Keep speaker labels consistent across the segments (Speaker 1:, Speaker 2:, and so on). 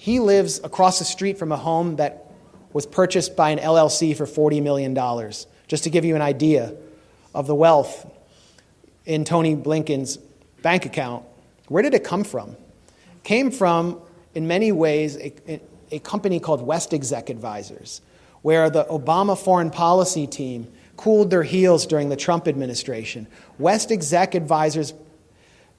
Speaker 1: He lives across the street from a home that was purchased by an LLC for $40 million, just to give you an idea of the wealth in Tony Blinken's bank account. Where did it come from? It came from, in many ways, a company called West Exec Advisors, where the Obama foreign policy team cooled their heels during the Trump administration. West Exec Advisors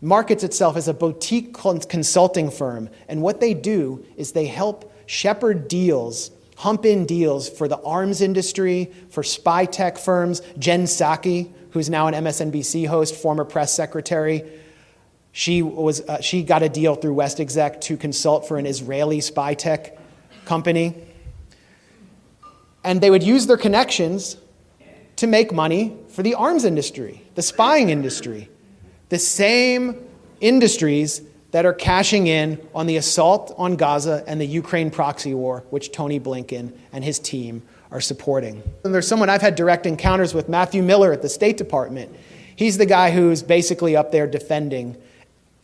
Speaker 1: markets itself as a boutique consulting firm, and what they do is they help shepherd deals, hump in deals for the arms industry, for spy tech firms. Jen Psaki, who's now an MSNBC host, former press secretary, she got a deal through West Exec to consult for an Israeli spy tech company. And they would use their connections to make money for the arms industry, the spying industry, the same industries that are cashing in on the assault on Gaza and the Ukraine proxy war, which Tony Blinken and his team are supporting. And there's someone I've had direct encounters with, Matthew Miller at the State Department. He's the guy who's basically up there defending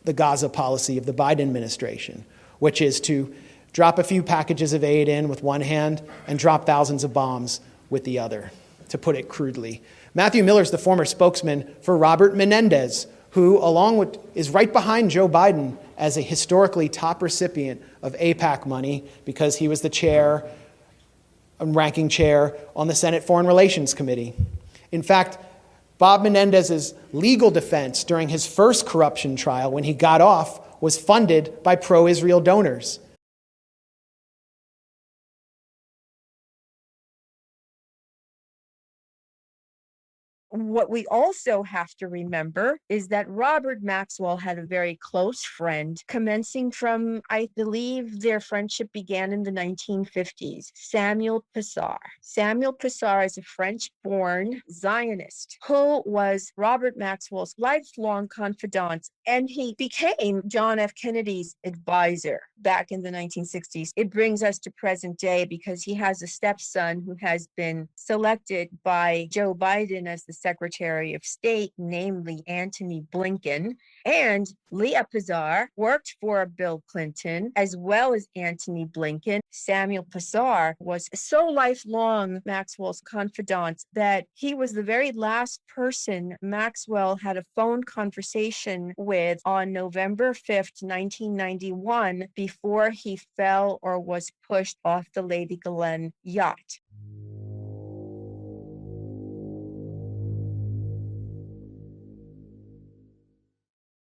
Speaker 1: the Gaza policy of the Biden administration, which is to drop a few packages of aid in with one hand and drop thousands of bombs with the other, to put it crudely. Matthew Miller's the former spokesman for Robert Menendez, who is right behind Joe Biden as a historically top recipient of AIPAC money because he was the chair, ranking chair on the Senate Foreign Relations Committee. In fact, Bob Menendez's legal defense during his first corruption trial when he got off was funded by pro-Israel donors.
Speaker 2: What we also have to remember is that Robert Maxwell had a very close friend, commencing from, I believe their friendship began in the 1950s, Samuel Pissar. Samuel Pissar is a French-born Zionist who was Robert Maxwell's lifelong confidant, and he became John F. Kennedy's advisor back in the 1960s. It brings us to present day because he has a stepson who has been selected by Joe Biden as the Secretary of State, namely Antony Blinken. And Leah Pissar worked for Bill Clinton as well as Antony Blinken. Samuel Pissar was so lifelong Maxwell's confidant that he was the very last person Maxwell had a phone conversation with on November 5th, 1991, before he fell or was pushed off the Lady Glenn yacht.